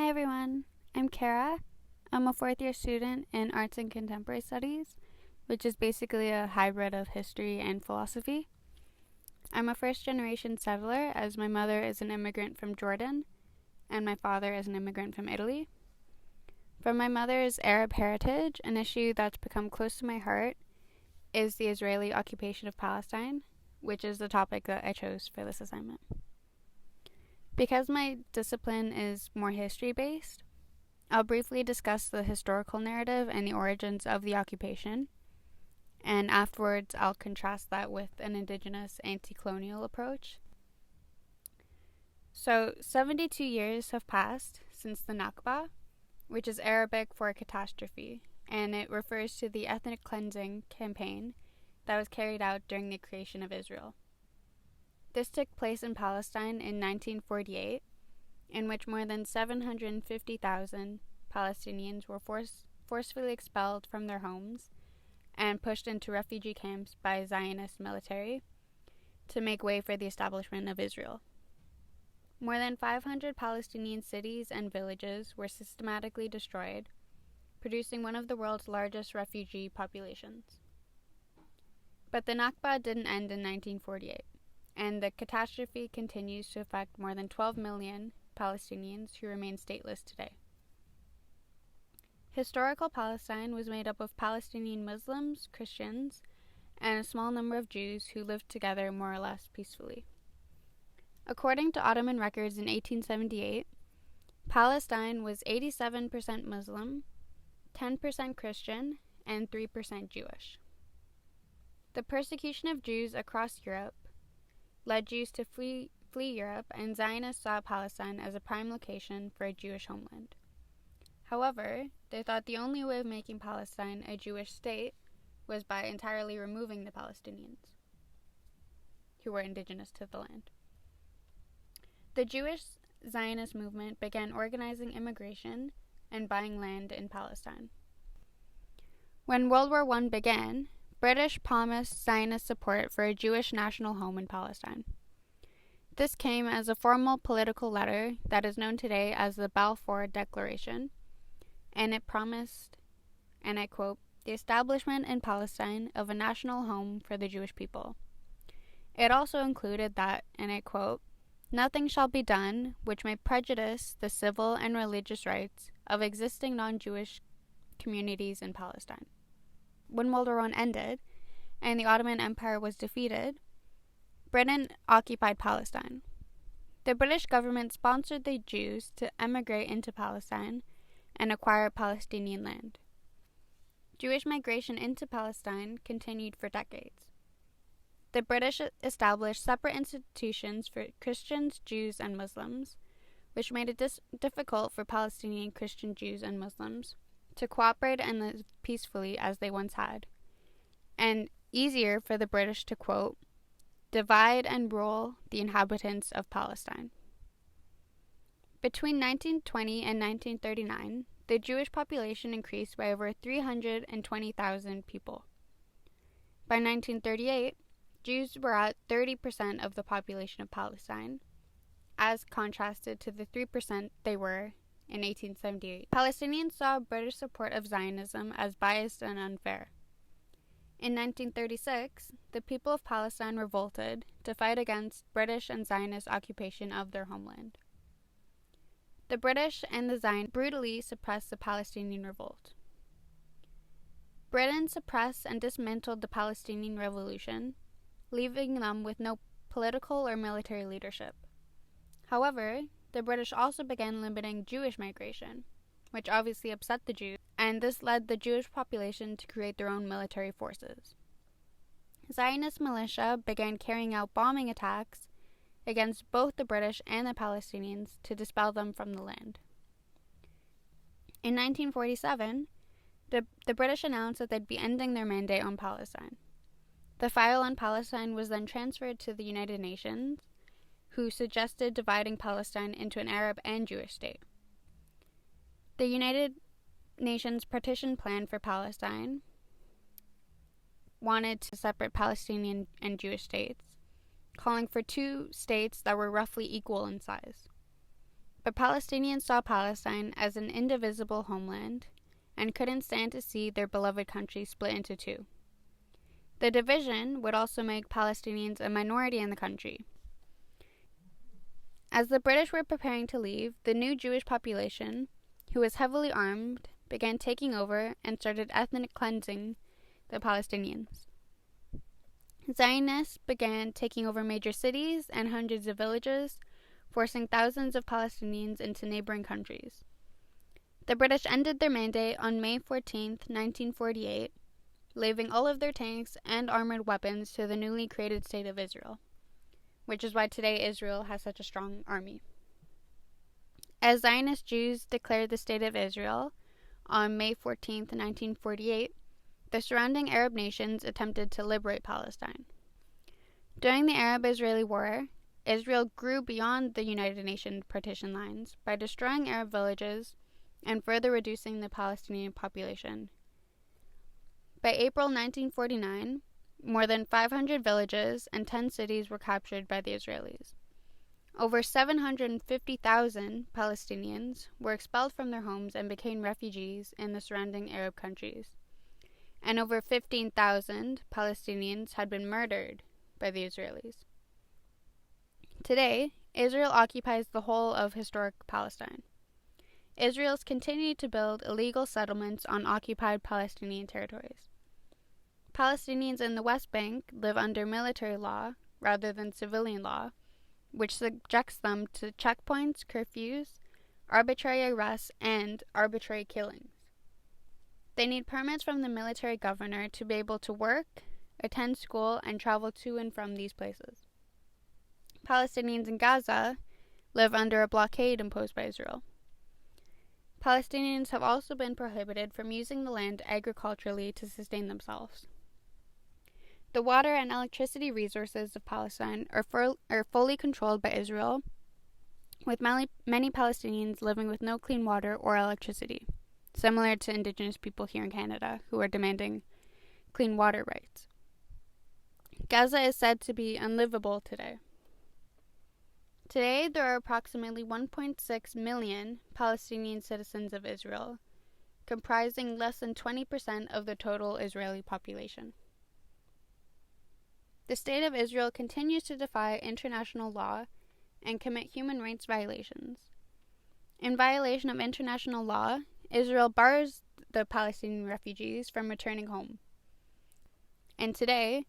Hi everyone, I'm Kara. I'm a fourth year student in Arts and Contemporary Studies, which is basically a hybrid of history and philosophy. I'm a first generation settler as my mother is an immigrant from Jordan and my father is an immigrant from Italy. From my mother's Arab heritage, an issue that's become close to my heart is the Israeli occupation of Palestine, which is the topic that I chose for this assignment. Because my discipline is more history-based, I'll briefly discuss the historical narrative and the origins of the occupation, and afterwards I'll contrast that with an indigenous anti-colonial approach. So, 72 years have passed since the Nakba, which is Arabic for catastrophe, and it refers to the ethnic cleansing campaign that was carried out during the creation of Israel. This took place in Palestine in 1948, in which more than 750,000 Palestinians were forcefully expelled from their homes and pushed into refugee camps by Zionist military to make way for the establishment of Israel. More than 500 Palestinian cities and villages were systematically destroyed, producing one of the world's largest refugee populations. But the Nakba didn't end in 1948. And the catastrophe continues to affect more than 12 million Palestinians who remain stateless today. Historical Palestine was made up of Palestinian Muslims, Christians, and a small number of Jews who lived together more or less peacefully. According to Ottoman records in 1878, Palestine was 87% Muslim, 10% Christian, and 3% Jewish. The persecution of Jews across Europe led Jews to flee Europe, and Zionists saw Palestine as a prime location for a Jewish homeland. However, they thought the only way of making Palestine a Jewish state was by entirely removing the Palestinians, who were indigenous to the land. The Jewish Zionist movement began organizing immigration and buying land in Palestine. When World War I began, British promised Zionist support for a Jewish national home in Palestine. This came as a formal political letter that is known today as the Balfour Declaration, and it promised, and I quote, the establishment in Palestine of a national home for the Jewish people. It also included that, and I quote, nothing shall be done which may prejudice the civil and religious rights of existing non-Jewish communities in Palestine. When World War I ended and the Ottoman Empire was defeated, Britain occupied Palestine. The British government sponsored the Jews to emigrate into Palestine and acquire Palestinian land. Jewish migration into Palestine continued for decades. The British established separate institutions for Christians, Jews, and Muslims, which made it difficult for Palestinian Christian Jews and Muslims to cooperate and live peacefully as they once had, and easier for the British to, quote, divide and rule the inhabitants of Palestine. Between 1920 and 1939, the Jewish population increased by over 320,000 people. By 1938, Jews were at 30% of the population of Palestine, as contrasted to the 3% they were in 1878. Palestinians saw British support of Zionism as biased and unfair. In 1936, the people of Palestine revolted to fight against British and Zionist occupation of their homeland. The British and the Zionists brutally suppressed the Palestinian revolt. Britain suppressed and dismantled the Palestinian Revolution, leaving them with no political or military leadership. However, the British also began limiting Jewish migration, which obviously upset the Jews, and this led the Jewish population to create their own military forces. Zionist militia began carrying out bombing attacks against both the British and the Palestinians to dispel them from the land. In 1947, the British announced that they'd be ending their mandate on Palestine. The file on Palestine was then transferred to the United Nations, who suggested dividing Palestine into an Arab and Jewish state. The United Nations partition plan for Palestine wanted to separate Palestinian and Jewish states, calling for two states that were roughly equal in size. But Palestinians saw Palestine as an indivisible homeland and couldn't stand to see their beloved country split into two. The division would also make Palestinians a minority in the country. As the British were preparing to leave, the new Jewish population, who was heavily armed, began taking over and started ethnic cleansing the Palestinians. Zionists began taking over major cities and hundreds of villages, forcing thousands of Palestinians into neighboring countries. The British ended their mandate on May 14, 1948, leaving all of their tanks and armored weapons to the newly created State of Israel, which is why today Israel has such a strong army. As Zionist Jews declared the State of Israel on May 14, 1948, the surrounding Arab nations attempted to liberate Palestine. During the Arab-Israeli War, Israel grew beyond the United Nations partition lines by destroying Arab villages and further reducing the Palestinian population. By April 1949, more than 500 villages and 10 cities were captured by the Israelis. Over 750,000 Palestinians were expelled from their homes and became refugees in the surrounding Arab countries. And over 15,000 Palestinians had been murdered by the Israelis. Today, Israel occupies the whole of historic Palestine. Israel's continued to build illegal settlements on occupied Palestinian territories. Palestinians in the West Bank live under military law rather than civilian law, which subjects them to checkpoints, curfews, arbitrary arrests, and arbitrary killings. They need permits from the military governor to be able to work, attend school, and travel to and from these places. Palestinians in Gaza live under a blockade imposed by Israel. Palestinians have also been prohibited from using the land agriculturally to sustain themselves. The water and electricity resources of Palestine are fully controlled by Israel, with many Palestinians living with no clean water or electricity, similar to Indigenous people here in Canada who are demanding clean water rights. Gaza is said to be unlivable today. Today, there are approximately 1.6 million Palestinian citizens of Israel, comprising less than 20% of the total Israeli population. The State of Israel continues to defy international law and commit human rights violations. In violation of international law, Israel bars the Palestinian refugees from returning home. And today,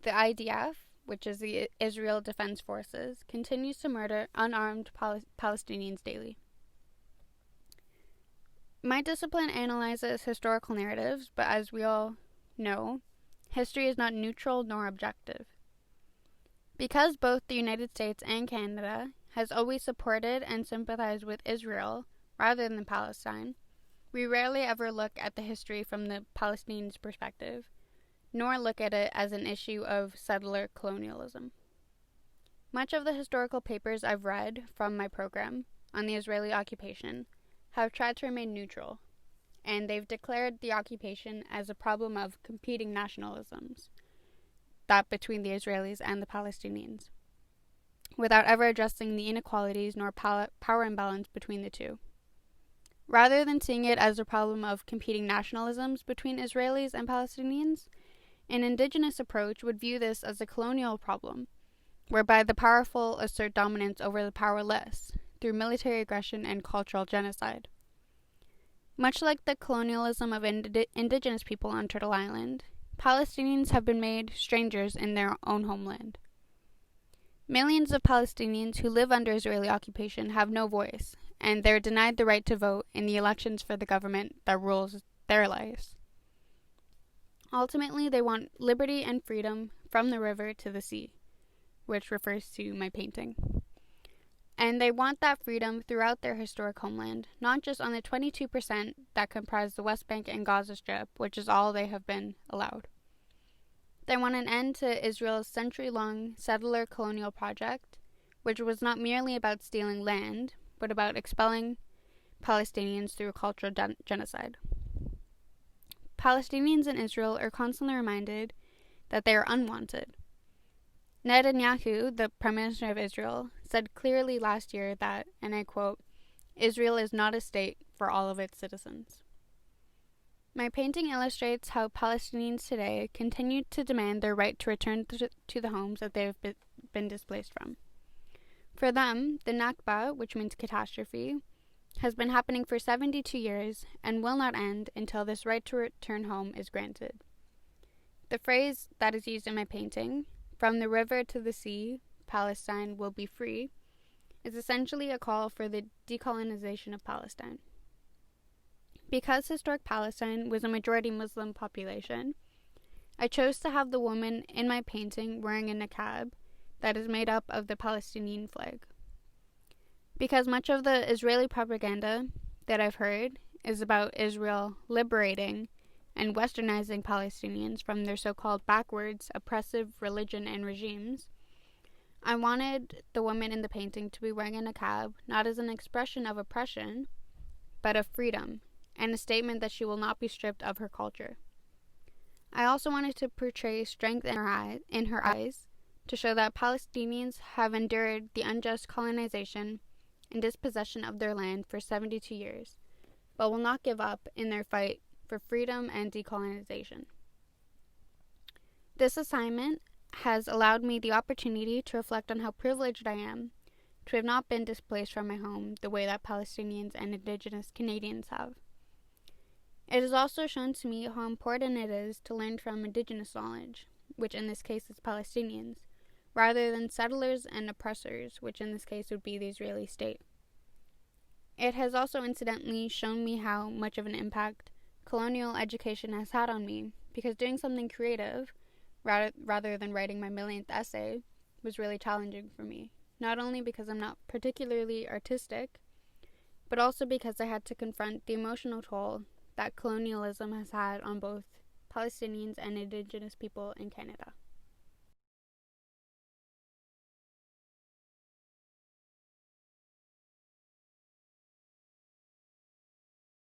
the IDF, which is the Israel Defense Forces, continues to murder unarmed Palestinians daily. My discipline analyzes historical narratives, but as we all know, history is not neutral nor objective. Because both the United States and Canada has always supported and sympathized with Israel rather than Palestine, we rarely ever look at the history from the Palestinians' perspective, nor look at it as an issue of settler colonialism. Much of the historical papers I've read from my program on the Israeli occupation have tried to remain neutral, and they've declared the occupation as a problem of competing nationalisms, that between the Israelis and the Palestinians, without ever addressing the inequalities nor power imbalance between the two. Rather than seeing it as a problem of competing nationalisms between Israelis and Palestinians, an indigenous approach would view this as a colonial problem, whereby the powerful assert dominance over the powerless through military aggression and cultural genocide. Much like the colonialism of indigenous people on Turtle Island, Palestinians have been made strangers in their own homeland. Millions of Palestinians who live under Israeli occupation have no voice, and they're denied the right to vote in the elections for the government that rules their lives. Ultimately, they want liberty and freedom from the river to the sea, which refers to my painting. And they want that freedom throughout their historic homeland, not just on the 22% that comprise the West Bank and Gaza Strip, which is all they have been allowed. They want an end to Israel's century-long settler colonial project, which was not merely about stealing land, but about expelling Palestinians through cultural genocide. Palestinians in Israel are constantly reminded that they are unwanted. Netanyahu, the Prime Minister of Israel, said clearly last year that, and I quote, Israel is not a state for all of its citizens. My painting illustrates how Palestinians today continue to demand their right to return to the homes that they have been displaced from. For them, the Nakba, which means catastrophe, has been happening for 72 years and will not end until this right to return home is granted. The phrase that is used in my painting, "From the river to the sea, Palestine will be free," is essentially a call for the decolonization of Palestine. Because historic Palestine was a majority Muslim population, I chose to have the woman in my painting wearing a niqab that is made up of the Palestinian flag. Because much of the Israeli propaganda that I've heard is about Israel liberating and westernizing Palestinians from their so-called backwards, oppressive religion and regimes, I wanted the woman in the painting to be wearing a niqab not as an expression of oppression, but of freedom, and a statement that she will not be stripped of her culture. I also wanted to portray strength in her eyes to show that Palestinians have endured the unjust colonization and dispossession of their land for 72 years, but will not give up in their fight for freedom and decolonization. This assignment has allowed me the opportunity to reflect on how privileged I am to have not been displaced from my home the way that Palestinians and Indigenous Canadians have. It has also shown to me how important it is to learn from Indigenous knowledge, which in this case is Palestinians, rather than settlers and oppressors, which in this case would be the Israeli state. It has also incidentally shown me how much of an impact colonial education has had on me, because doing something creative, rather than writing my millionth essay, was really challenging for me, not only because I'm not particularly artistic, but also because I had to confront the emotional toll that colonialism has had on both Palestinians and Indigenous people in Canada.